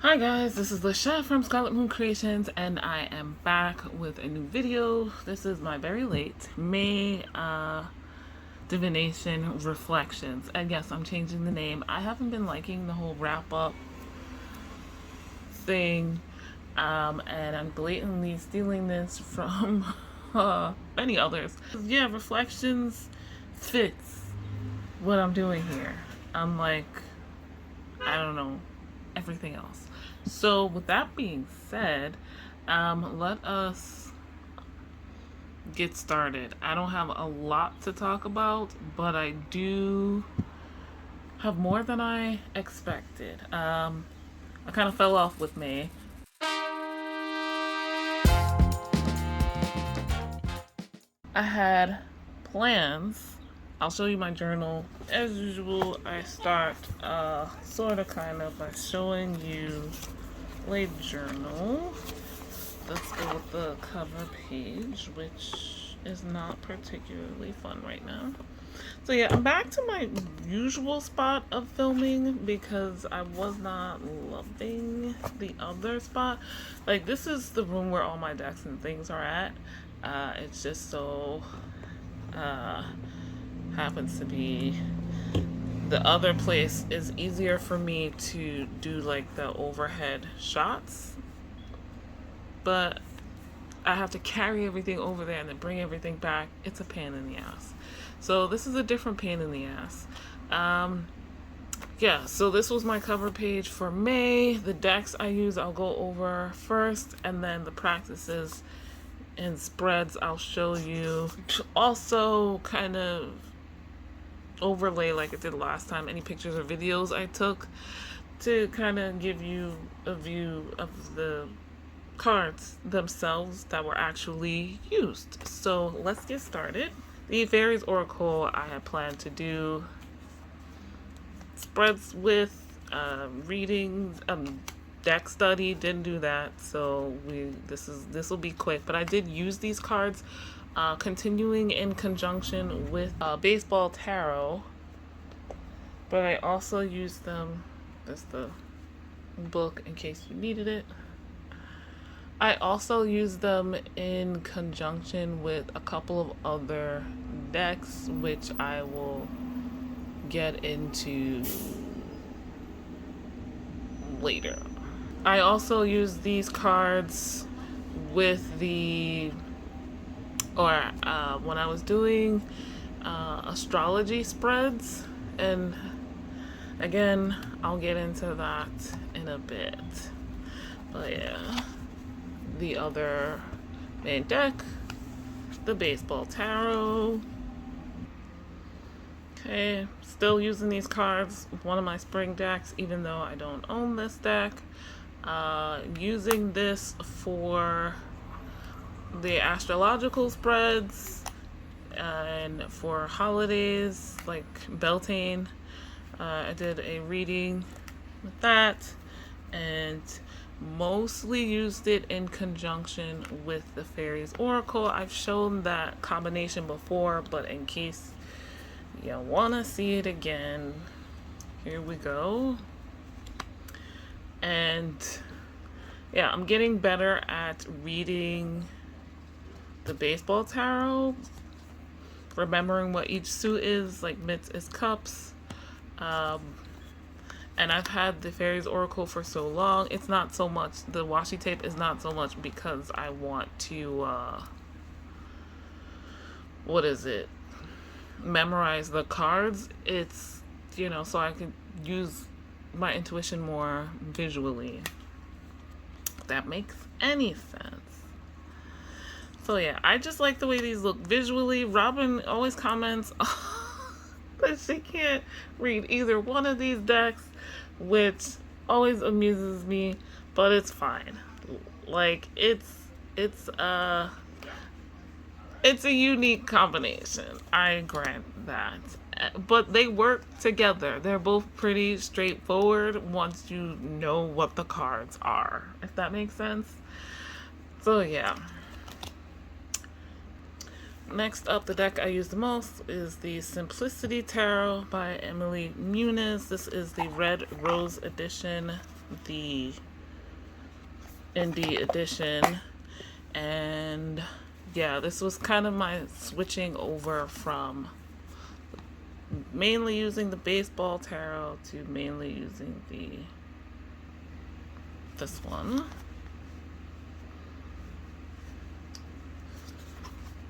Hi guys, this is Lashette from Scarlet Moon Creations, and I am back with a new video. This is my very late May Divination Reflections. And yes, I'm changing the name. I haven't been liking the whole wrap up thing, and I'm blatantly stealing this from many others. Yeah, Reflections fits what I'm doing here. Unlike, I don't know, everything else. So with that being said, let us get started. I don't have a lot to talk about, but I do have more than I expected. I kind of fell off with May. I had plans. I'll show you my journal. As usual, I start sort of kind of by showing you a journal. Let's go with the cover page, which is not particularly fun right now. So yeah, I'm back to my usual spot of filming because I was not loving the other spot. Like, this is the room where all my decks and things are at. It's just so happens to be the other place is easier for me to do like the overhead shots, but I have to carry everything over there and then bring everything back. It's a pain in the ass. So this is a different pain in the ass. Yeah, so this was my cover page for May. The decks I use I'll go over first, and then the practices and spreads I'll show you. Also kind of overlay, like I did last time, any pictures or videos I took to kind of give you a view of the cards themselves that were actually used. So let's get started. The Faeries Oracle I had planned to do spreads with, readings, deck study. Didn't do that, so this will be quick. But I did use these cards, continuing in conjunction with baseball tarot. But I also used them as the book in case you needed it. I also use them in conjunction with a couple of other decks, which I will get into later. I also use these cards with the, when I was doing astrology spreads, and again, I'll get into that in a bit. But yeah. The other main deck, the baseball tarot. Okay, still using these cards, one of my spring decks, even though I don't own this deck. Using this for the astrological spreads and for holidays like Beltane. I did a reading with that, and mostly used it in conjunction with the Faeries Oracle. I've shown that combination before, but in case you want to see it again, here we go. And yeah, I'm getting better at reading the baseball tarot, remembering what each suit is, like mitts is cups. And I've had the Faeries Oracle for so long, it's not so much, the washi tape is not so much because I want to, memorize the cards. It's, so I can use my intuition more visually. If that makes any sense. So yeah, I just like the way these look visually. Robin always comments that she can't read either one of these decks, which always amuses me, but it's fine. Like, it's a unique combination, I grant that, but they work together. They're both pretty straightforward once you know what the cards are, if that makes sense. So yeah. Next up, the deck I use the most is the Simplicity by Emily Muniz. This is the Red Rose edition. The indie edition. And yeah, this was kind of my switching over from mainly using the baseball tarot to mainly using this one.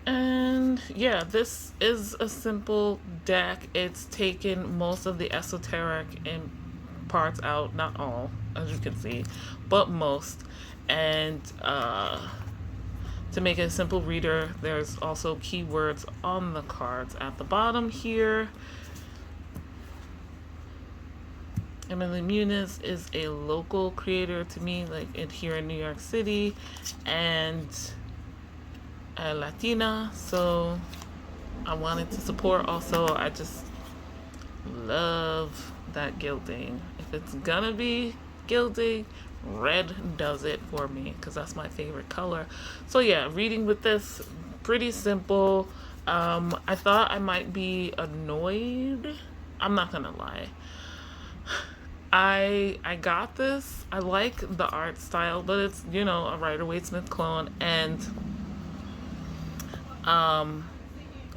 And yeah, this is a simple deck. It's taken most of the esoteric and parts out, not all, as you can see, but most. And to make it a simple reader, there's also keywords on the cards at the bottom here. Emily Muniz is a local creator to me, like here in New York City, and a Latina, so I wanted to support. Also, I just love that gilding. If it's gonna be gilding, red does it for me because that's my favorite color. So yeah, reading with this, pretty simple. I thought I might be annoyed. I'm not gonna lie. I got this. I like the art style, but it's, you know, a Rider-Waite-Smith clone, and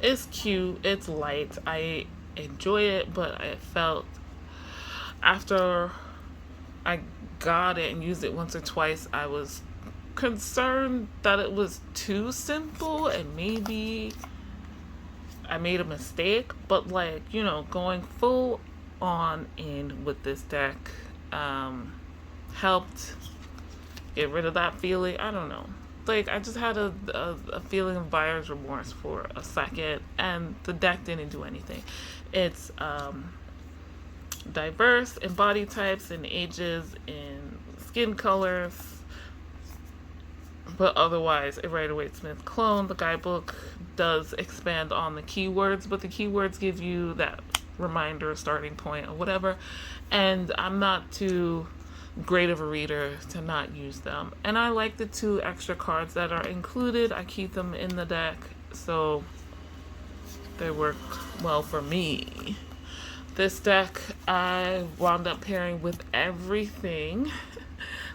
it's cute, it's light, I enjoy it, but I felt after I got it and used it once or twice, I was concerned that it was too simple and maybe I made a mistake. But like, you know, going full on in with this deck helped get rid of that feeling. I don't know, like I just had a feeling of buyer's remorse for a second, and the deck didn't do anything. It's diverse in body types and ages, in skin colors, but otherwise a Rider-Waite-Smith clone. The guidebook does expand on the keywords, but the keywords give you that reminder, starting point, or whatever, and I'm not too great of a reader to not use them. And I like the 2 extra cards that are included. I keep them in the deck, so they work well for me. This deck I wound up pairing with everything.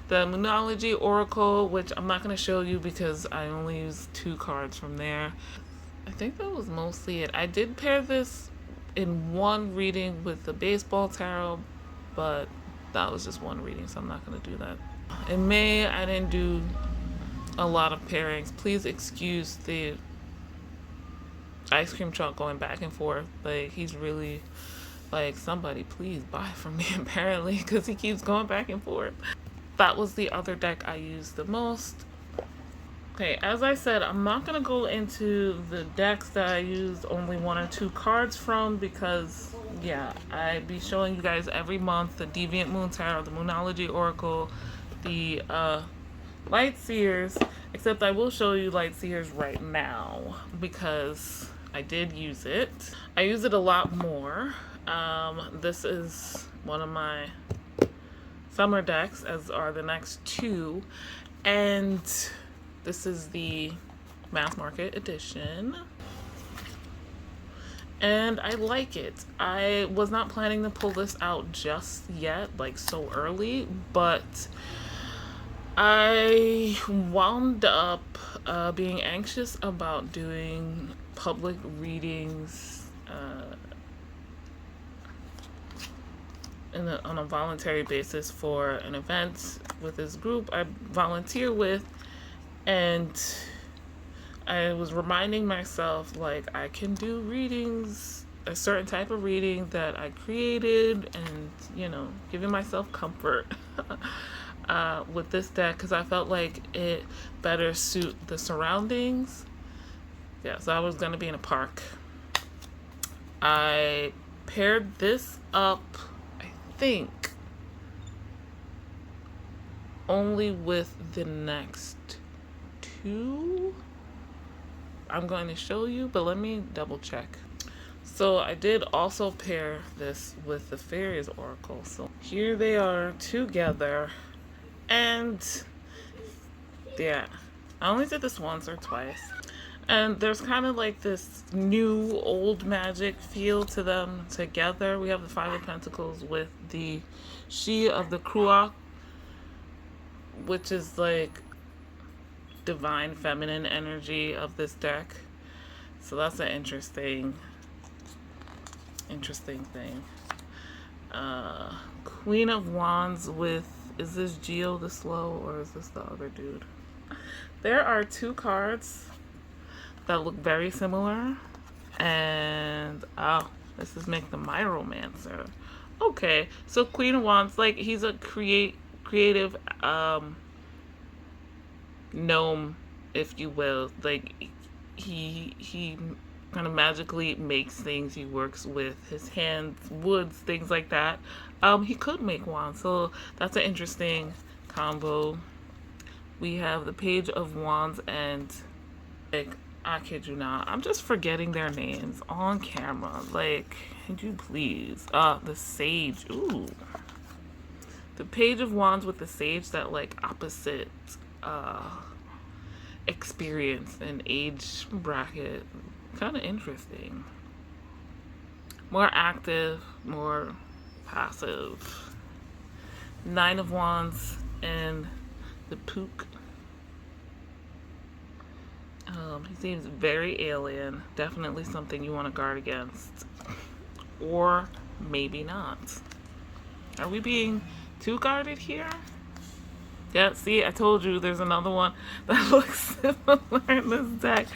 The Moonology Oracle, which I'm not going to show you because I only used 2 cards from there. I think that was mostly it. I did pair this in one reading with the baseball tarot, but that was just one reading, so I'm not going to do that. In May, I didn't do a lot of pairings. Please excuse the ice cream truck going back and forth. Like, he's really like, somebody please buy from me, apparently, because he keeps going back and forth. That was the other deck I used the most. Okay, as I said, I'm not going to go into the decks that I used only 1 or 2 cards from because, yeah, I'd be showing you guys every month the Deviant Moon Tarot, the Moonology Oracle, the Light Seers, except I will show you Light Seers right now because I did use it. I use it a lot more. This is one of my summer decks, as are the next 2, and this is the mass market edition, and I like it. I was not planning to pull this out just yet, like so early, but I wound up being anxious about doing public readings on a voluntary basis for an event with this group I volunteer with. And I was reminding myself, like, I can do readings, a certain type of reading that I created, and, you know, giving myself comfort with this deck because I felt like it better suit the surroundings. Yeah, so I was going to be in a park. I paired this up, I think, only with the next 2 I'm going to show you, but let me double check. So I did also pair this with the Faeries Oracle. So here they are together, and yeah, I only did this once or twice, and there's kind of like this new old magic feel to them together. We have the 5 of Pentacles with the She of the Cruach which is like divine feminine energy of this deck. So that's an interesting thing. Queen of Wands with, is this Geo the Slow or is this the other dude? There are two cards that look very similar, and oh, this is Make the Myromancer. Okay, so Queen of Wands, like he's a creative gnome, if you will. Like he kind of magically makes things. He works with his hands, woods, things like that. He could make wands, so that's an interesting combo. We have the Page of Wands and, like, I kid you not, I'm just forgetting their names on camera. Like, could you please? The Sage. Ooh. The Page of Wands with the Sage, that like opposite experience and age bracket. Kind of interesting. More active, more passive. Nine of Wands and the Pook. He seems very alien. Definitely something you want to guard against. Or maybe not. Are we being too guarded here? Yeah, see, I told you there's another one that looks similar in this deck.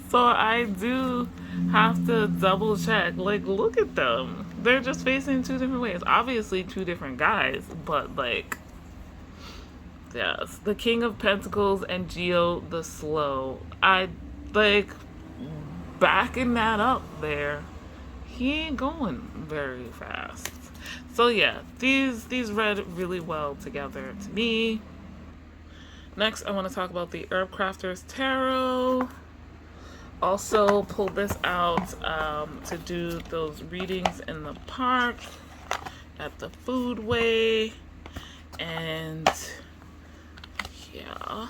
So I do have to double check. Like, look at them. They're just facing two different ways. Obviously, two different guys, but like, yes. The King of Pentacles and Geo the Slow. I like backing that up there. He ain't going very fast. So yeah, these read really well together to me. Next, I want to talk about the Herb Crafters Tarot. Also pulled this out to do those readings in the park, at the Foodway, and yeah.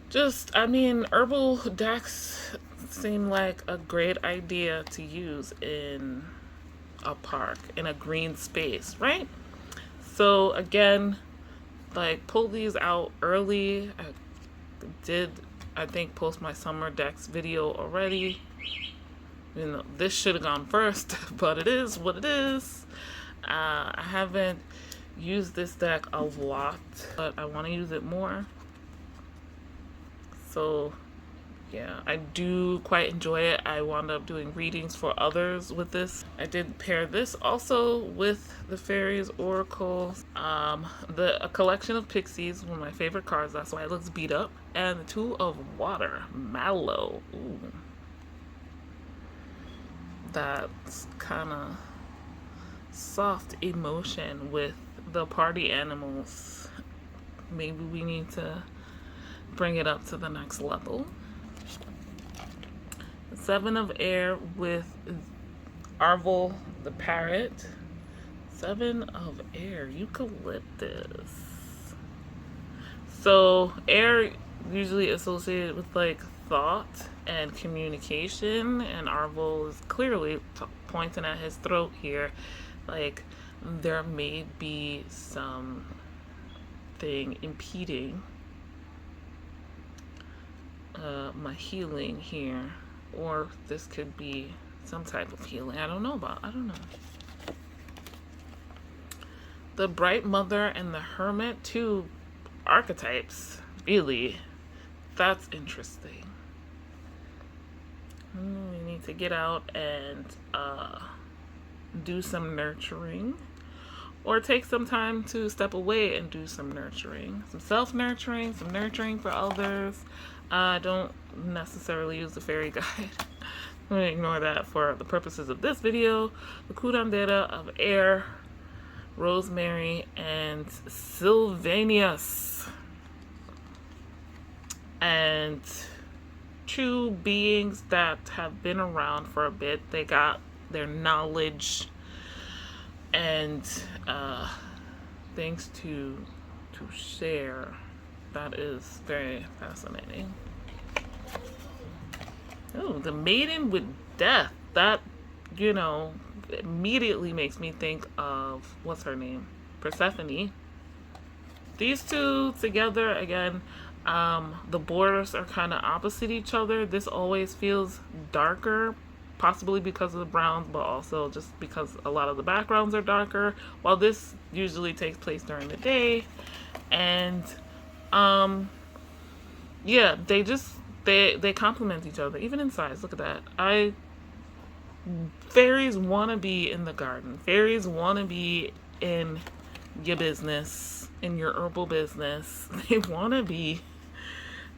Just, I mean, herbal decks seem like a great idea to use in a park, in a green space, right? So again, like, pull these out early. I did, I think, post my summer decks video already. You know, this should have gone first, but it is what it is. I haven't used this deck a lot, but I want to use it more. So yeah, I do quite enjoy it. I wound up doing readings for others with this. I did pair this also with the Faeries Oracle. A collection of pixies, one of my favorite cards, that's why it looks beat up. And the Two of Water, Mallow. Ooh. That's kind of soft emotion with the party animals. Maybe we need to bring it up to the next level. Seven of Air with Arvel the Parrot. Seven of Air, Eucalyptus. So air usually associated with like thought and communication, and Arvel is clearly pointing at his throat here. Like, there may be something impeding my healing here, or this could be some type of healing. I don't know. The Bright Mother and the Hermit, two archetypes, really. That's interesting. We need to get out and do some nurturing, or take some time to step away and do some nurturing, some self-nurturing, some nurturing for others. I don't necessarily use the fairy guide. I'm going to ignore that for the purposes of this video. The Curandera of Air, Rosemary, and Sylvanus. And two beings that have been around for a bit. They got their knowledge and things to share. That is very fascinating. Oh, the Maiden with Death. That, you know, immediately makes me think of, what's her name? Persephone. These two together, again, the borders are kind of opposite each other. This always feels darker, possibly because of the browns, but also just because a lot of the backgrounds are darker, while this usually takes place during the day. And yeah, they complement each other, even in size. Look at that. Fairies want to be in the garden. Fairies want to be in your business, in your herbal business. They want to be,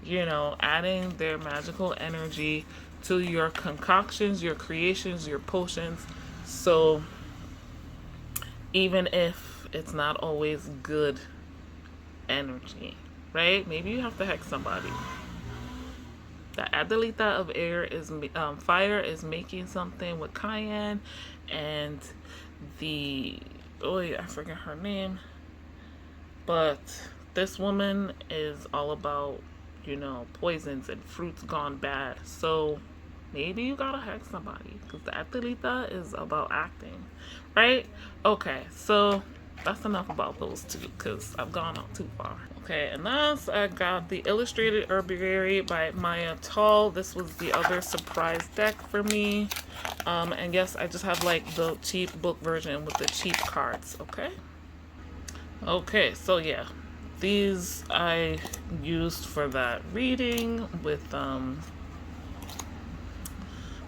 adding their magical energy to your concoctions, your creations, your potions. So even if it's not always good energy, right? Maybe you have to hex somebody. The Adelita of air is fire is making something with Cayenne, and I forget her name, but this woman is all about poisons and fruits gone bad. So maybe you gotta hex somebody, because the Adelita is about acting, right? Okay, so that's enough about those two, because I've gone out too far. Okay, and last I got the Illustrated Herbiary by Maya Tall. This was the other surprise deck for me. And yes, I just have like the cheap book version with the cheap cards, okay? Okay, so yeah, these I used for that reading with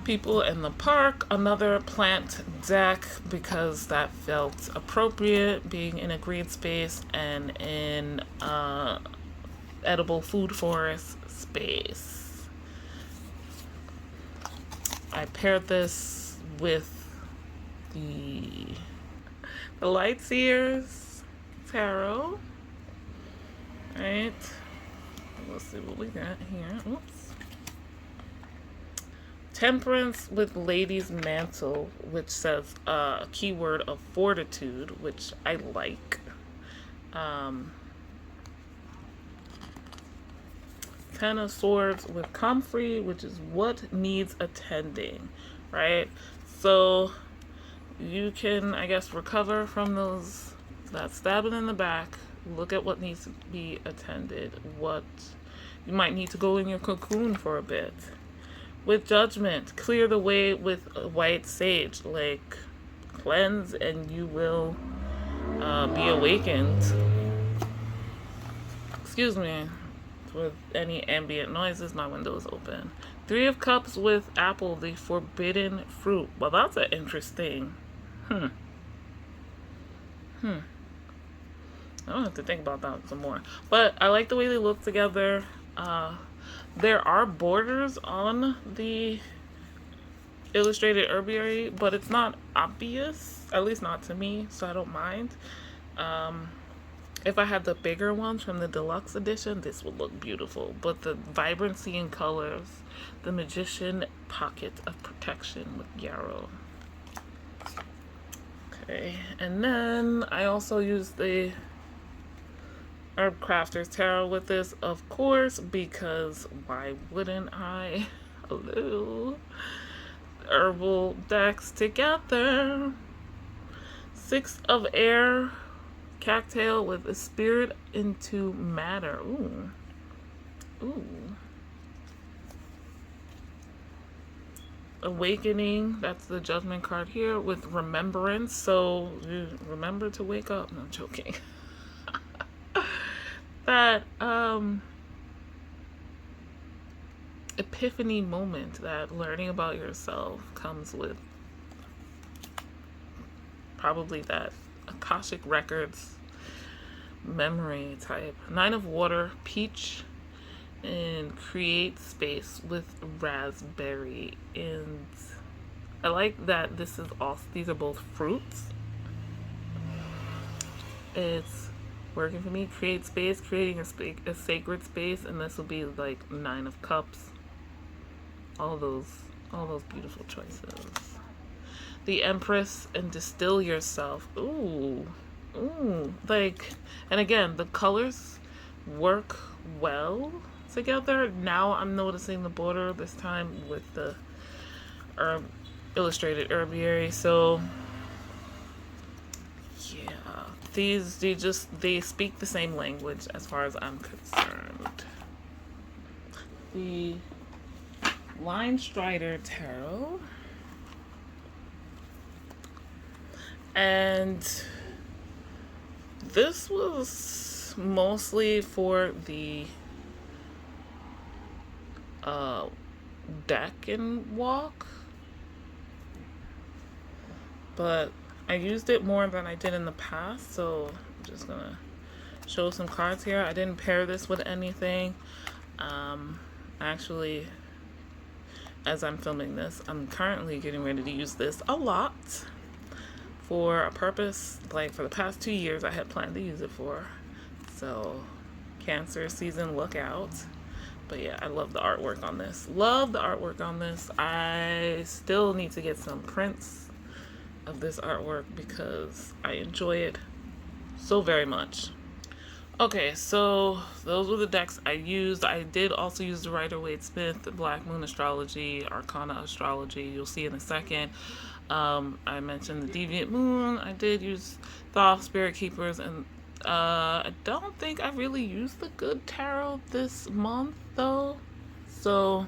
people in the park. Another plant deck, because that felt appropriate, being in a green space and in edible food forest space. I paired this with the Lightseers Tarot. Right, let's see what we got here. Oops. Temperance with Lady's Mantle, which says a keyword of fortitude, which I like. Ten of Swords with Comfrey, which is what needs attending, right? So you can, I guess, recover from that stabbing in the back. Look at what needs to be attended. What you might need to go in your cocoon for a bit. With Judgment, clear the way with white sage, like cleanse and you will be awakened. Excuse me, with any ambient noises, my window is open. Three of Cups with Apple, the forbidden fruit. Well, that's an interesting. I don't have to think about that some more. But I like the way they look together. There are borders on the Illustrated Herbiary, but it's not obvious, at least not to me, so I don't mind. If I had the bigger ones from the deluxe edition, this would look beautiful. But the vibrancy in colors, the Magician Pocket of Protection with Yarrow. Okay, and then I also used the Herb Crafter's Tarot with this, of course, because why wouldn't I? Hello. Herbal decks together. Six of Air Cactail with a Spirit into Matter. Ooh. Awakening, that's the Judgment card here, with Remembrance. So remember to wake up. No, I'm joking. That epiphany moment, that learning about yourself comes with probably that Akashic Records memory type. Nine of Water, Peach, and Create Space with Raspberry. And I like that these are both fruits. It's working for me. Create space, creating a sacred space, and this will be like Nine of Cups. All those beautiful choices. The Empress and Distill Yourself. Ooh, like, and again, the colors work well together. Now I'm noticing the border this time with the Illustrated Herbiary. So yeah, they speak the same language as far as I'm concerned. The Line Strider Tarot. And this was mostly for the deck and walk, but I used it more than I did in the past, so I'm just gonna show some cards here. I didn't pair this with anything. Actually, as I'm filming this, I'm currently getting ready to use this a lot for a purpose. Like for the past 2 years I had planned to use it for, so Cancer season, look out. But yeah, I love the artwork on this. Love the artwork on this. I still need to get some prints of this artwork because I enjoy it so very much. Okay, so those were the decks I used. I did also use the Rider-Waite-Smith, the Black Moon Astrology, Arcana Astrology. You'll see in a second. I mentioned the Deviant Moon. I did use Thoth, Spirit Keepers, and I don't think I really used the Good Tarot this month though. So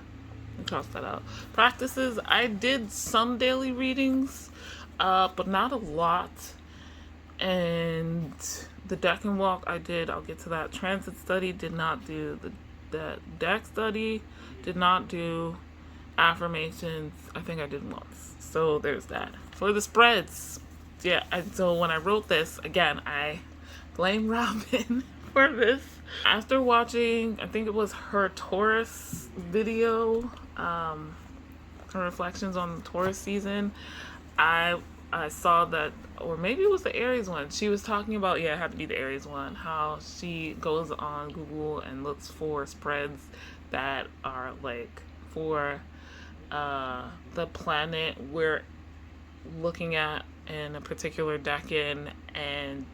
cross that out. Practices, I did some daily readings, but not a lot. And the deck and walk I did, I'll get to that. Transit study, did not do. The deck study, did not do. Affirmations, I think I did once. So there's that. For the spreads, yeah, so when I wrote this, again, I blame Robin for this. After watching, I think it was her Taurus video, her reflections on the Taurus season, I saw that, or maybe it was the Aries one. She was talking about, yeah, it had to be the Aries one, how she goes on Google and looks for spreads that are like for the planet we're looking at in a particular decan, and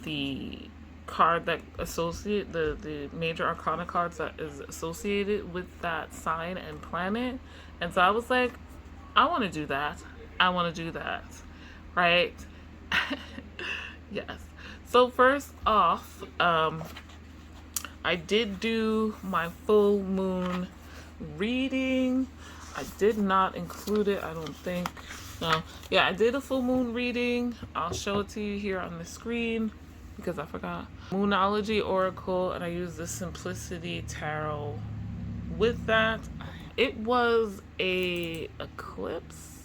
the card that associate the major arcana cards that is associated with that sign and planet. And so I was like, I want to do that. I want to do that. Right? Yes. So first off, I did do my full moon reading. I did not include it, I don't think. No. Yeah, I did a full moon reading. I'll show it to you here on the screen because I forgot. Moonology Oracle, and I used the Simplicity Tarot with that. It was a eclipse,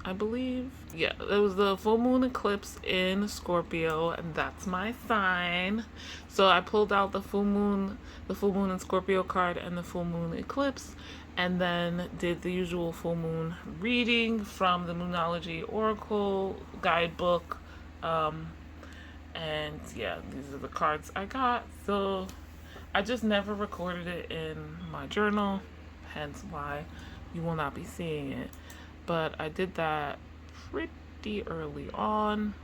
I believe. Yeah, it was the full moon eclipse in Scorpio, and that's my sign. So I pulled out the full moon in Scorpio card and the full moon eclipse, and then did the usual full moon reading from the Moonology Oracle guidebook. And yeah, these are the cards I got. So I just never recorded it in my journal, hence why you will not be seeing it. But I did that pretty early on.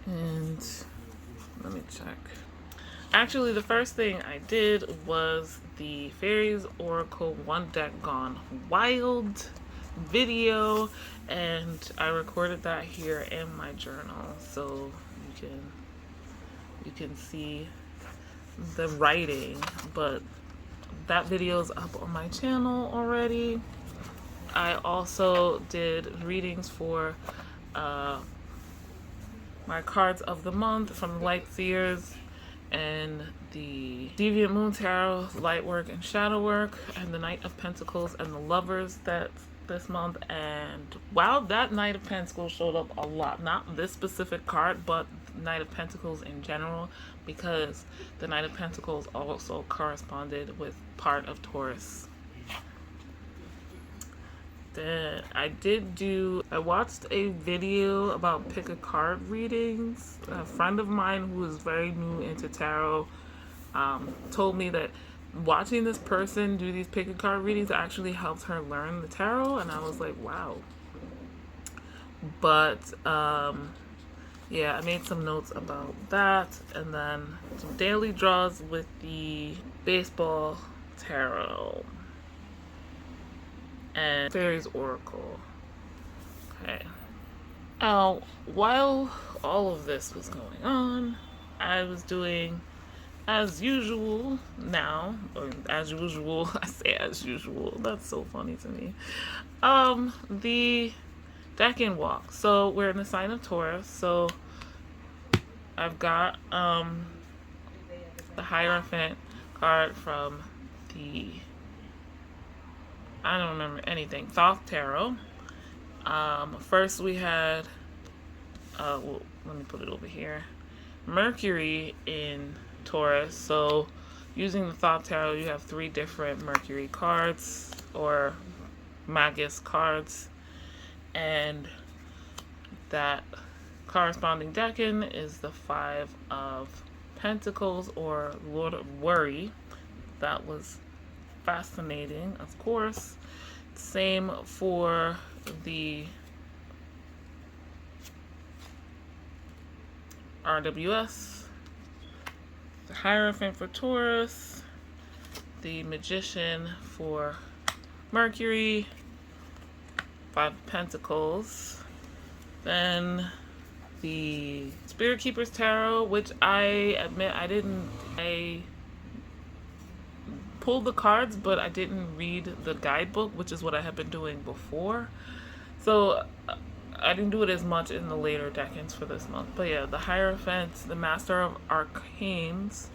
And let me check. Actually, the first thing I did was the Faeries Oracle One Deck Gone Wild video, and I recorded that here in my journal, so you can see the writing. But that video is up on my channel already. I also did readings for my cards of the month from the Light Seers and the Deviant Moon Tarot, Light Work and Shadow Work, and the Knight of Pentacles and the Lovers that's this month. And wow, that Knight of Pentacles showed up a lot. Not this specific card, but Knight of Pentacles in general, because the Knight of Pentacles also corresponded with part of Taurus. Then I watched a video about pick a card readings. A friend of mine who is very new into tarot told me that watching this person do these pick a card readings actually helped her learn the tarot, and I was like, wow. But yeah, I made some notes about that, and then some daily draws with the baseball tarot and Faeries Oracle. Okay. While all of this was going on, I was doing as usual now, or as usual, I say as usual, that's so funny to me. The deck and walk. So we're in the sign of Taurus, so I've got the Hierophant card from the, I don't remember anything, Thoth Tarot. First we had, well, let me put it over here, Mercury in Taurus. So using the Thoth Tarot, you have 3 different Mercury cards, or Magus cards, and that corresponding decan is the 5 of Pentacles, or Lord of Worry. That was fascinating, of course. Same for the RWS, the Hierophant for Taurus, the Magician for Mercury, 5 of Pentacles. Then the Spirit Keeper's Tarot, which I admit I pulled the cards, but I didn't read the guidebook, which is what I had been doing before. So I didn't do it as much in the later decans for this month. But yeah, the Hierophant, the Master of Arcanes,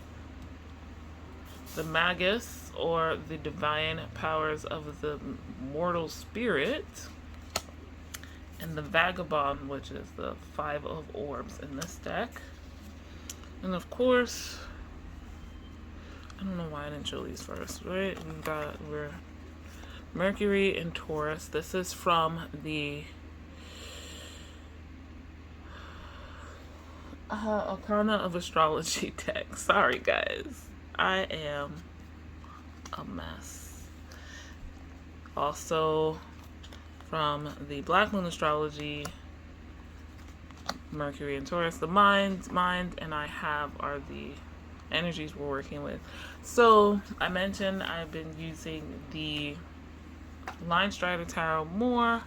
the Magus, or the Divine Powers of the Mortal Spirit, and the Vagabond, which is the 5 of Orbs in this deck. And of course, I don't know why I didn't show these first, right? We're Mercury in Taurus. This is from the Arcana of Astrology deck. Sorry guys, I am a mess. Also from the Black Moon Astrology, Mercury and Taurus. The mind, and I have are the energies we're working with. So I mentioned I've been using the Line Strider Tarot more,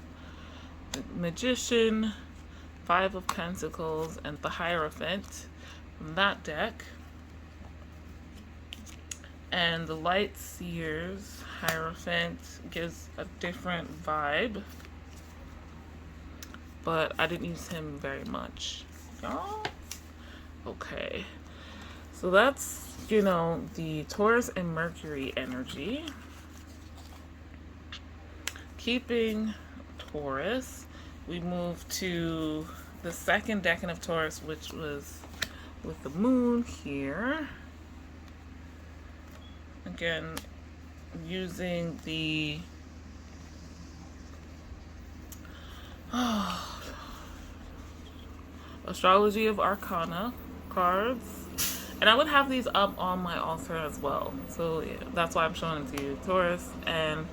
the Magician, 5 of Pentacles, and the Hierophant from that deck. And the Light Seers Hierophant gives a different vibe, but I didn't use him very much, y'all. Okay, so that's, you know, the Taurus and Mercury energy. Keeping Taurus, we move to the second decan of Taurus, which was with the moon here. Again, using the Astrology of Arcana cards. And I would have these up on my altar as well. So yeah, that's why I'm showing them to you. Taurus and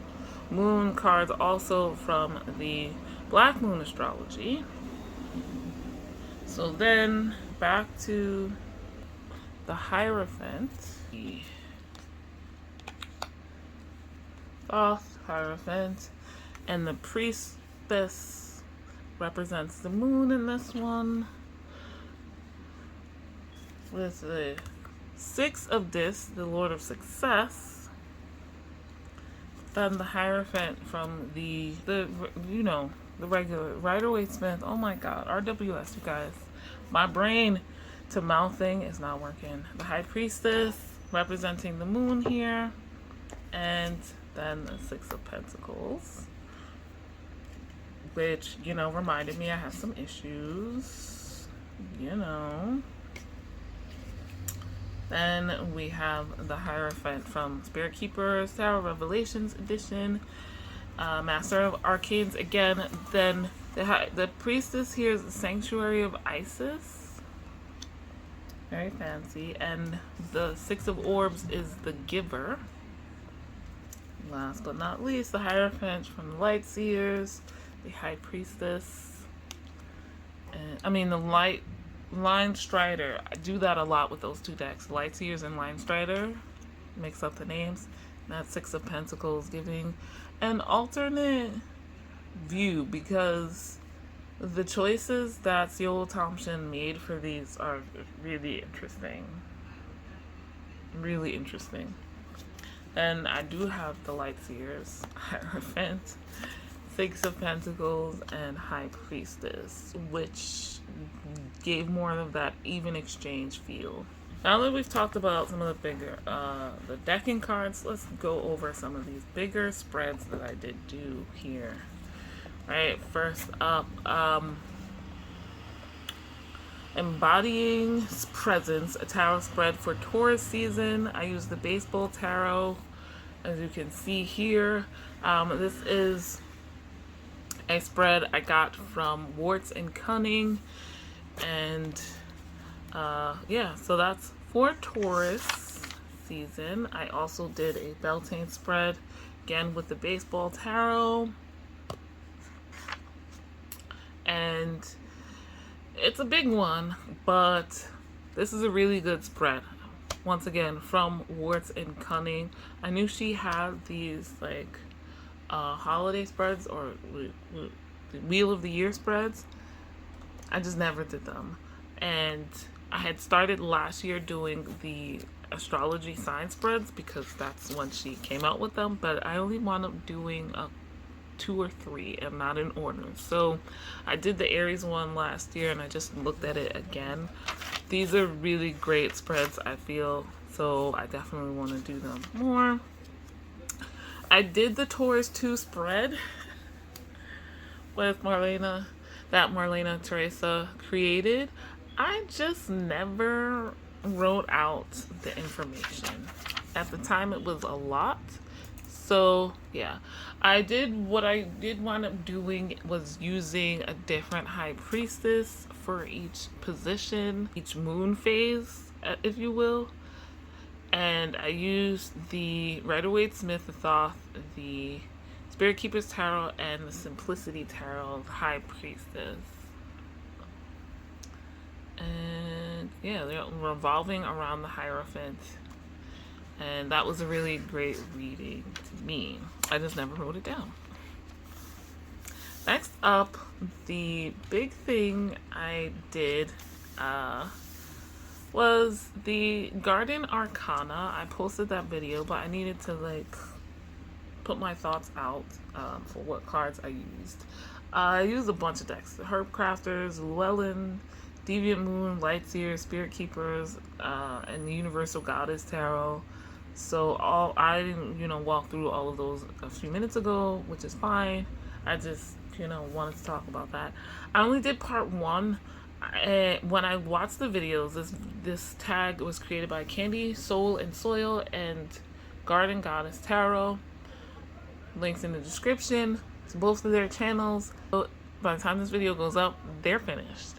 Moon cards also from the Black Moon Astrology. So then back to the Hierophant. The Thoth Hierophant, and the Priestess represents the moon in this one, with the 6 of Discs, the Lord of Success. Then the Hierophant from the you know, the regular Rider-Waite Smith. Oh my god, RWS, you guys. My brain to mouthing is not working. The High Priestess representing the moon here, and then the 6 of Pentacles, which, you know, reminded me I have some issues, you know. Then we have the Hierophant from Spirit Keepers Tarot Revelations Edition, Master of Arcanes again. Then the Priestess here is the Sanctuary of Isis, very fancy, and the 6 of Orbs is the Giver. Last but not least, the Hierophant from the Light Seers, the High Priestess, and I mean the Line Strider. I do that a lot with those 2 decks, Light Seers and Line Strider. Mix up the names. And that 6 of Pentacles giving an alternate view, because The choices that Yul Thompson made for these are really interesting. Really interesting. And I do have the Lightseers, Hierophant, Six of Pentacles, and High Priestess, which gave more of that even exchange feel. Now that we've talked about some of the bigger, the decking cards, let's go over some of these bigger spreads that I did do here. Right, first up, Embodying Presence, a tarot spread for Taurus season. I use the Baseball Tarot, as you can see here. This is a spread I got from Worts and Cunning, and yeah, so that's for Taurus season. I also did a Beltane spread, again with the Baseball Tarot, and it's a big one, but this is a really good spread. Once again, from Worts and Cunning. I knew she had these like holiday spreads or the Wheel of the Year spreads. I just never did them. And I had started last year doing the astrology sign spreads because that's when she came out with them, but I only wound up doing 2 or 3 and not in order. So I did the Aries one last year and I just looked at it again. These are really great spreads, I feel, so I definitely want to do them more. I did the Taurus 2 spread with Marlena, that Marlena Teresa created. I just never wrote out the information. At the time it was a lot. So yeah, what I did wind up doing was using a different High Priestess for each position, each moon phase, if you will. And I used the Rider-Waite-Smith Thoth, the Spirit Keeper's Tarot, and the Simplicity Tarot, High Priestess. And yeah, they're revolving around the Hierophant. And that was a really great reading to me. I just never wrote it down. Next up, the big thing I did was the Garden Arcana. I posted that video, but I needed to like put my thoughts out for what cards I used. I used a bunch of decks. The Herb Crafters, Llewellyn, Deviant Moon, Lightseer, Spirit Keepers, and the Universal Goddess Tarot. So I didn't, walk through all of those a few minutes ago, which is fine. I just, wanted to talk about that. I only did part 1. When I watched the videos, this tag was created by Candy, Soul, and Soil, and Garden Goddess Tarot. Links in the description to both of their channels. So by the time this video goes up, they're finished.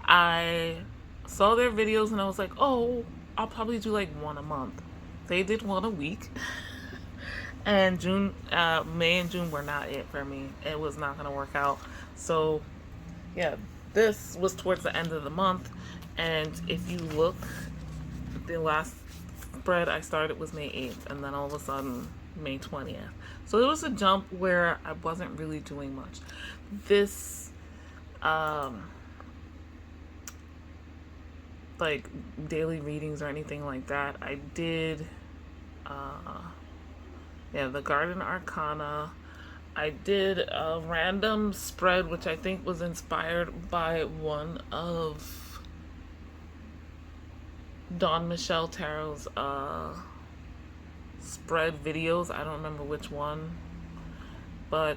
I saw their videos and I was like, oh, I'll probably do like 1 a month. They did 1 a week. And May and June were not it for me. It was not going to work out. So yeah, this was towards the end of the month. And if you look, the last spread I started was May 8th. And then all of a sudden, May 20th. So it was a jump where I wasn't really doing much. This, like daily readings or anything like that, I did, the Garden Arcana. I did a random spread, which I think was inspired by one of Dawn Michelle Tarot's spread videos. I don't remember which one, but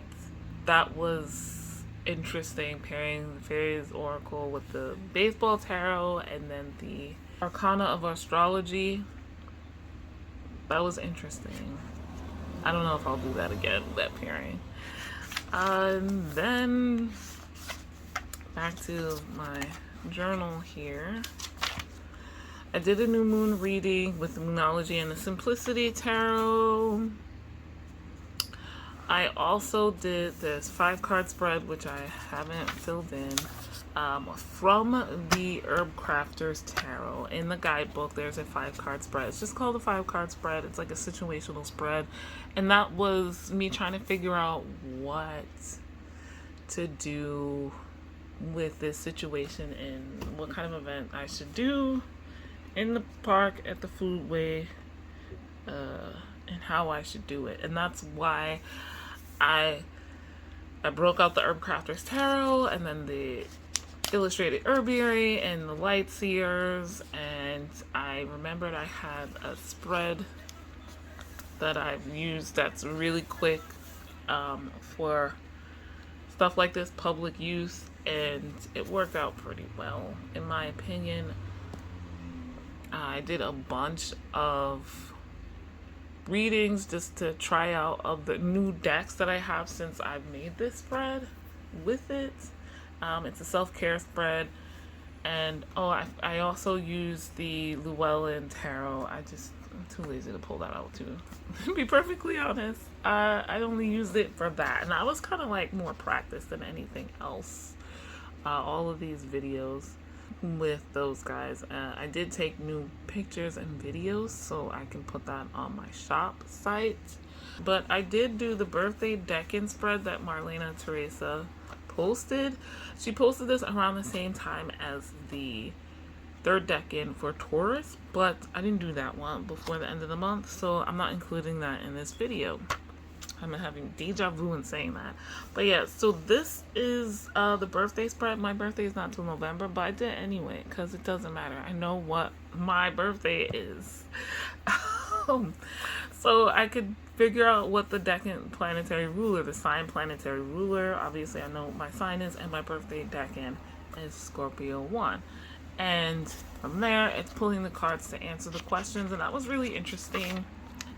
that was interesting, pairing the Faeries Oracle with the Baseball Tarot and then the Arcana of Astrology. That was interesting. I don't know if I'll do that again, that pairing. And then back to my journal here. I did a new moon reading with the Moonology and the Simplicity Tarot. I also did this 5-card spread, which I haven't filled in, from the Herb Crafters Tarot. In the guidebook, there's a 5-card spread. It's just called a 5-card spread. It's like a situational spread. And that was me trying to figure out what to do with this situation and what kind of event I should do in the park, at the foodway, and how I should do it. And that's why I broke out the Herb Crafter's Tarot, and then the Illustrated Herbiary and the Light Seers, and I remembered I had a spread that I've used that's really quick for stuff like this, public use, and it worked out pretty well in my opinion. I did a bunch of readings just to try out of the new decks that I have since I've made this spread with it. It's a self-care spread, and I also use the Llewellyn Tarot. I'm too lazy to pull that out too. To be perfectly honest, I only used it for that, and I was kind of like more practice than anything else. All of these videos with those guys, I did take new pictures and videos so I can put that on my shop site. But I did do the birthday deck-in spread that Marlena Teresa posted. She posted this around the same time as the third deck-in for Taurus, but I didn't do that one before the end of the month, so I'm not including that in this video. I'm having deja vu in saying that. But yeah, so this is the birthday spread. My birthday is not till November, but I did it anyway because it doesn't matter. I know what my birthday is. So I could figure out what the decan planetary ruler, the sign planetary ruler, obviously I know my sign is, and my birthday decan is Scorpio 1. And from there, it's pulling the cards to answer the questions, and that was really interesting.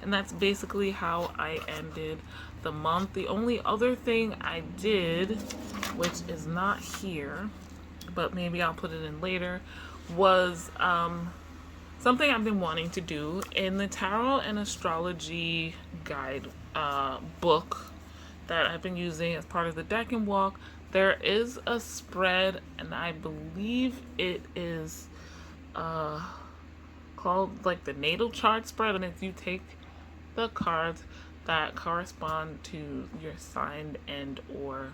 And that's basically how I ended the month. The only other thing I did, which is not here, but maybe I'll put it in later, was something I've been wanting to do in the Tarot and Astrology guide book that I've been using as part of the deck and walk. There is a spread, and I believe it is called like the natal chart spread, and if you take the cards that correspond to your sign and or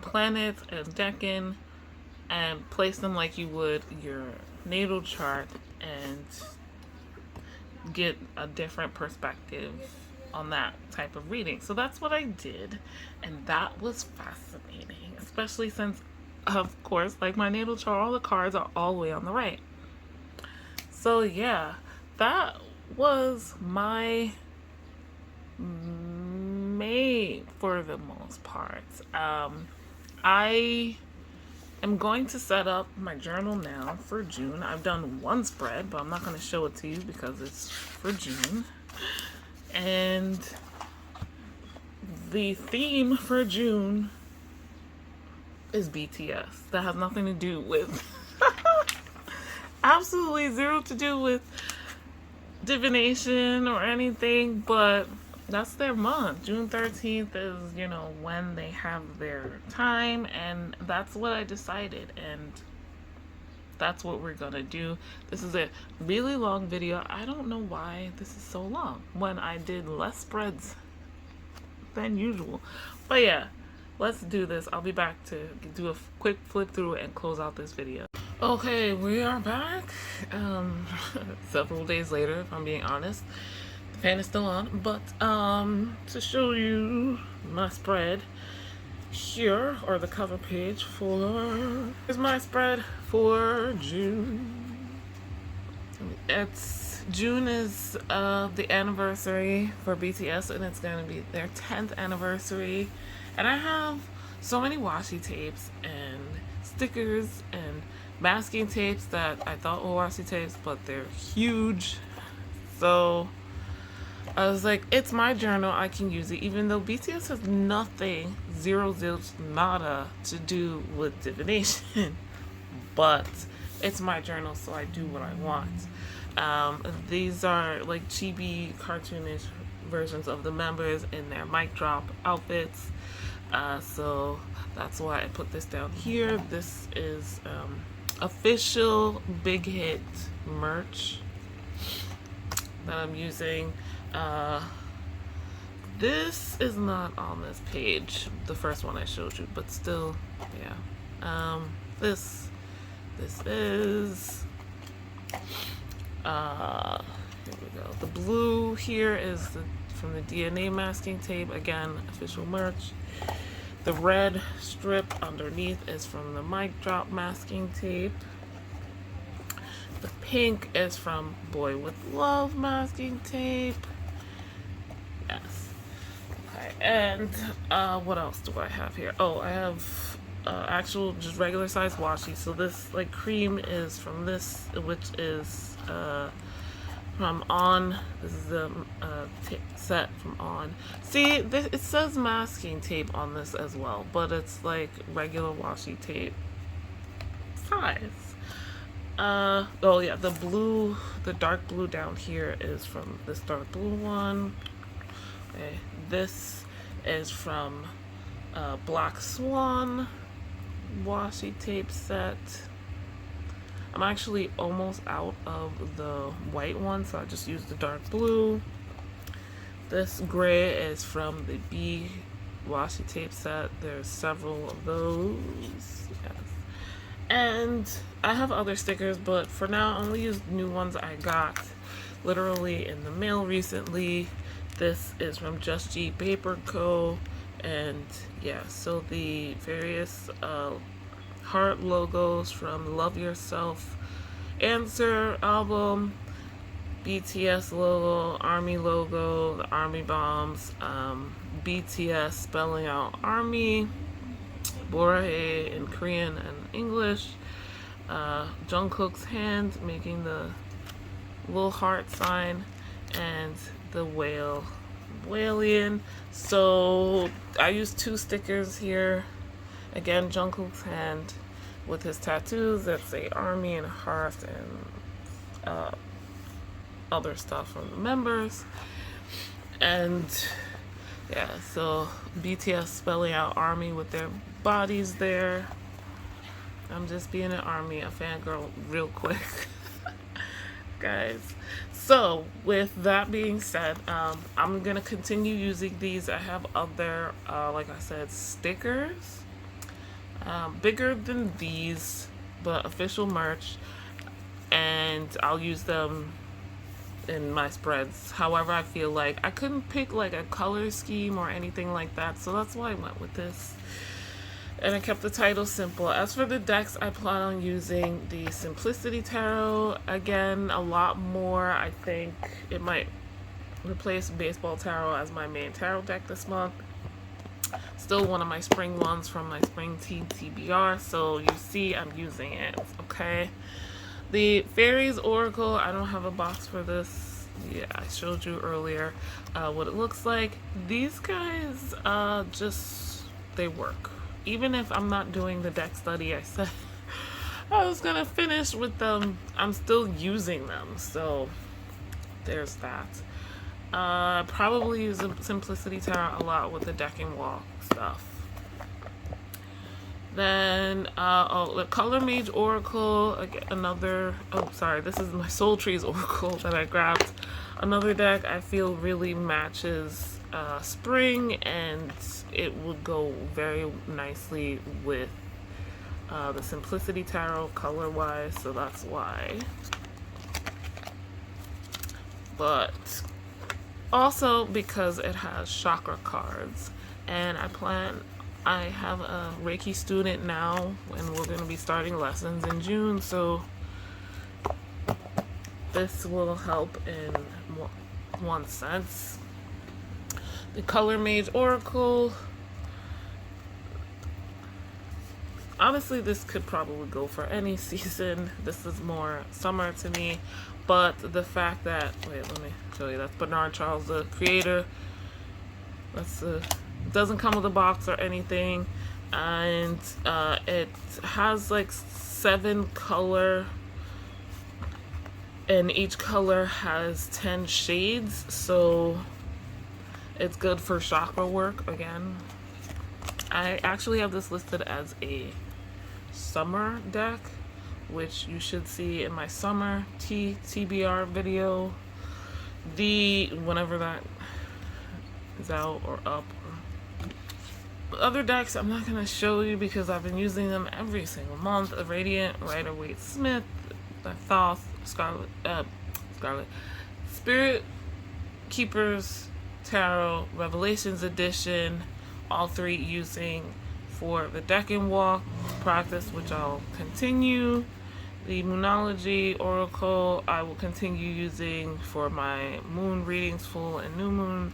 planets and decan and place them like you would your natal chart and get a different perspective on that type of reading. So that's what I did, and that was fascinating, especially since, of course, like my natal chart, all the cards are all the way on the right. So yeah, that was my May for the most part. I am going to set up my journal now for June. I've done one spread, but I'm not going to show it to you because it's for June. And the theme for June is BTS. That has nothing to do with absolutely zero to do with divination or anything, but that's their month. June 13th is, you know, when they have their time, and that's what I decided, and that's what we're gonna do. This is a really long video. I don't know why this is so long when I did less spreads than usual, but yeah, let's do this. I'll be back to do a quick flip through and close out this video. Okay, we are back several days later, if I'm being honest. The fan is still on, but to show you my spread here, or the cover page for, here's my spread for June. June is the anniversary for BTS, and it's going to be their 10th anniversary, and I have so many washi tapes and stickers and masking tapes that I thought were washi tapes, but they're huge. So I was like, it's my journal, I can use it, even though BTS has nothing, zero, zilch, nada to do with divination. But it's my journal, so I do what I want. These are like chibi, cartoonish versions of the members in their mic drop outfits. So that's why I put this down here. This is official Big Hit merch that I'm using. This is not on this page, the first one I showed you, but still, yeah. This is, here we go. The blue here is from the DNA masking tape, again, official merch. The red strip underneath is from the mic drop masking tape. The pink is from Boy with Love masking tape. Yes. Okay, and what else do I have here? Oh, I have actual just regular size washi. So this like cream is from this, which is from On. This is the set from On. See, it says masking tape on this as well, but it's like regular washi tape size. Oh yeah, the dark blue down here is from this dark blue one. Okay, this is from Black Swan washi tape set. I'm actually almost out of the white one, so I just used the dark blue. This gray is from the B washi tape set. There's several of those. Yes. And I have other stickers, but for now I only use new ones I got literally in the mail recently. This is from Just G Paper Co. And yeah, so the various heart logos from Love Yourself Answer album, BTS logo, Army logo, the Army bombs, BTS spelling out Army, Borahae in Korean and English, Jungkook's hand making the little heart sign, and the whalian. So I used 2 stickers here. Again, Jungkook's hand with his tattoos that say Army and heart and other stuff from the members. And yeah, so BTS spelling out Army with their bodies there. I'm just being an Army, a fangirl real quick. Guys, so with that being said, I'm gonna continue using these. I have other like I said, stickers bigger than these, but official merch, and I'll use them in my spreads however I feel like. I couldn't pick like a color scheme or anything like that, so that's why I went with this. And I kept the title simple. As for the decks, I plan on using the Simplicity Tarot. Again, a lot more. I think it might replace Baseball Tarot as my main tarot deck this month. Still one of my spring ones from my spring team TBR, so you see I'm using it, okay? The Faeries Oracle, I don't have a box for this. Yeah, I showed you earlier what it looks like. These guys, they work. Even if I'm not doing the deck study I said I was gonna finish with them, I'm still using them, so there's that. Probably use Simplicity Tarot a lot with the decking wall stuff. Then, the Color Mage Oracle, again, this is my Soul Trees Oracle that I grabbed. Another deck I feel really matches spring, and it would go very nicely with the Simplicity Tarot color-wise, so that's why. But also because it has chakra cards, and I have a Reiki student now, and we're going to be starting lessons in June, so this will help in one sense. The Color Mage Oracle, honestly this could probably go for any season. This is more summer to me, but the fact that, wait, let me show you, that's Bernard Charles, the creator. It doesn't come with a box or anything, and it has like 7 color, and each color has 10 shades, so it's good for chakra work. Again, I actually have this listed as a summer deck, which you should see in my summer TBR video, whenever that is out or up. But other decks I'm not going to show you because I've been using them every single month. A Radiant, Rider-Waite-Smith, Thoth, Scarlet, Spirit Keepers Tarot, Revelations Edition, all three using for the deck and walk practice, which I'll continue. The Moonology Oracle I will continue using for my moon readings, full and new moon,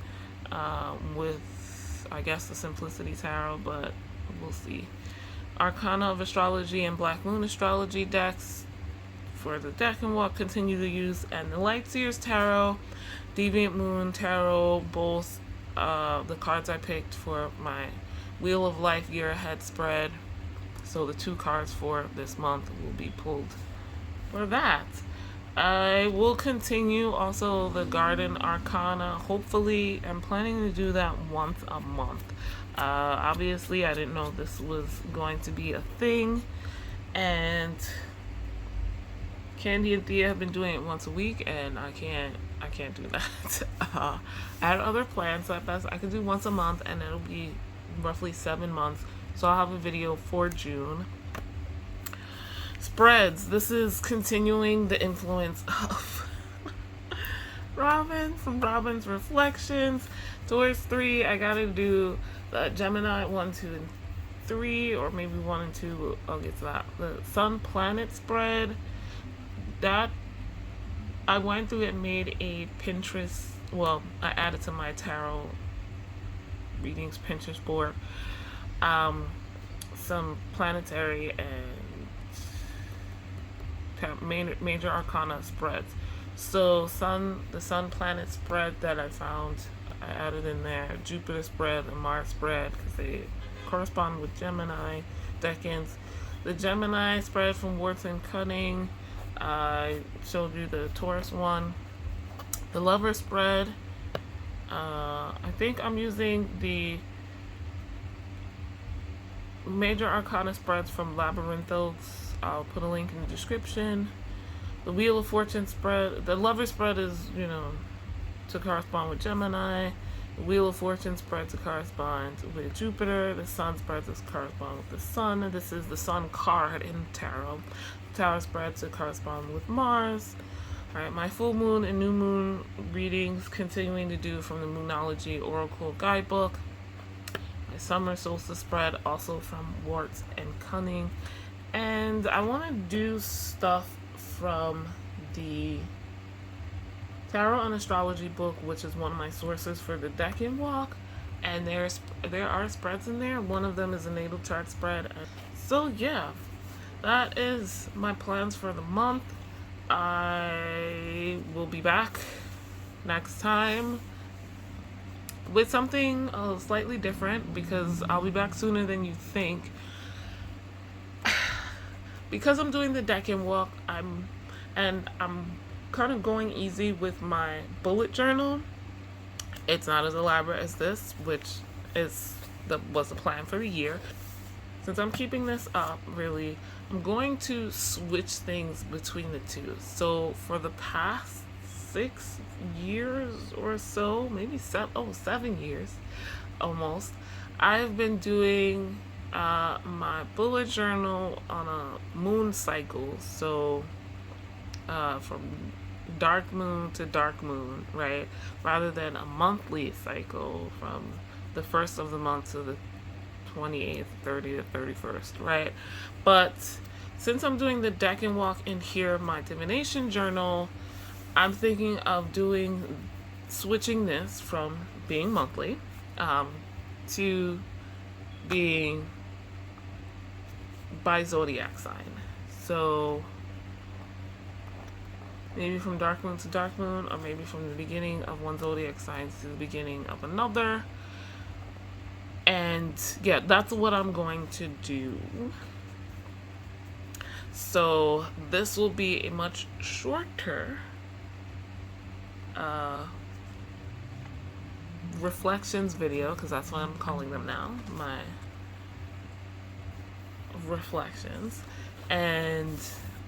with I guess the Simplicity Tarot, but we'll see. Arcana of Astrology and Black Moon Astrology decks for the deck and walk continue to use, and the Lightseers Tarot, Deviant Moon Tarot, both the cards I picked for my Wheel of Life year ahead spread. So the 2 cards for this month will be pulled for that. I will continue also the Garden Arcana. Hopefully, I'm planning to do that once a month. Obviously, I didn't know this was going to be a thing, and Candy and Thea have been doing it once a week, and I can't do that. I had other plans, so at best I could do once a month, and it'll be roughly 7 months. So I'll have a video for June. Spreads. This is continuing the influence of Robin from Robin's Reflections. Taurus 3, I gotta do the Gemini 1, 2, and 3, or maybe 1 and 2. I'll get to that. The Sun Planet spread. That I went through and made a Pinterest. Well, I added to my tarot readings Pinterest board some planetary and major arcana spreads. So the sun planet spread that I found, I added in there Jupiter spread and Mars spread because they correspond with Gemini decans. The Gemini spread from Worts and Cunning, I showed you the Taurus one. The Lover spread, I think I'm using the major arcana spreads from Labyrinthos. I'll put a link in the description. The Wheel of Fortune spread, the Lover spread is, to correspond with Gemini. The Wheel of Fortune spread to correspond with Jupiter. The Sun spread to correspond with the Sun. And this is the Sun card in Tarot. Tower spread to correspond with Mars. Alright, my full moon and new moon readings continuing to do from the Moonology Oracle Guidebook. My summer solstice spread also from Worts and Cunning. And I want to do stuff from the Tarot and Astrology book, which is one of my sources for the deck and walk. And there are spreads in there. One of them is a natal chart spread. So yeah, that is my plans for the month. I will be back next time with something slightly different because I'll be back sooner than you think. Because I'm doing the deck and walk, I'm kind of going easy with my bullet journal. It's not as elaborate as this, which was the plan for the year. Since I'm keeping this up, really, I'm going to switch things between the two. So for the past 6 years or so, maybe 7 years almost, I've been doing my bullet journal on a moon cycle. So from dark moon to dark moon, right? Rather than a monthly cycle from the first of the month to the 28th, 30th, 31st, right? But since I'm doing the deck and walk in here, my divination journal, I'm thinking of switching this from being monthly to being by zodiac sign. So maybe from dark moon to dark moon, or maybe from the beginning of one zodiac sign to the beginning of another. And yeah, that's what I'm going to do. So this will be a much shorter reflections video, because that's what I'm calling them now, my reflections. And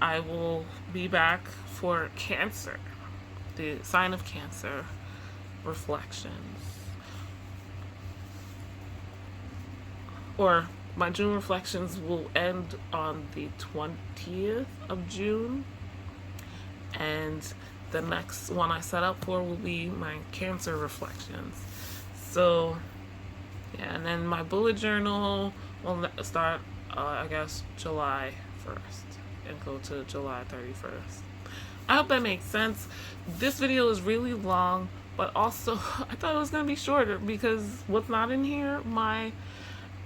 I will be back for Cancer, the sign of Cancer reflections. or my June reflections will end on the 20th of June, and the next one I set up for will be my Cancer reflections. So yeah, and then my bullet journal will start, I guess, July 1st and go to July 31st. I hope that makes sense. This video is really long, but also I thought it was going to be shorter because what's not in here, my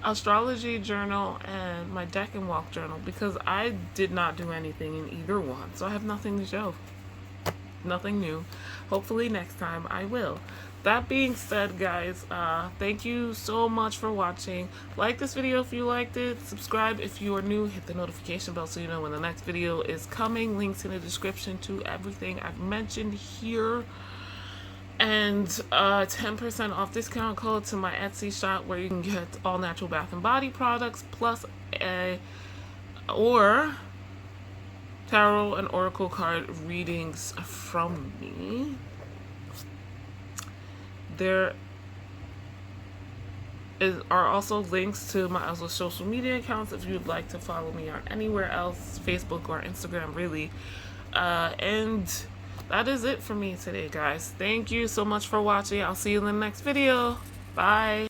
astrology journal and my deck and walk journal, because I did not do anything in either one, so I have nothing to show. Nothing new. Hopefully next time I will. That being said, guys, thank you so much for watching. Like this video if you liked it. Subscribe if you are new. Hit the notification bell so you know when the next video is coming. Links in the description to everything I've mentioned here. And 10% off discount code to my Etsy shop where you can get all natural bath and body products plus or tarot and oracle card readings from me. There are also links to my other social media accounts if you'd like to follow me or anywhere else, Facebook or Instagram, really. And that is it for me today, guys. Thank you so much for watching. I'll see you in the next video. Bye.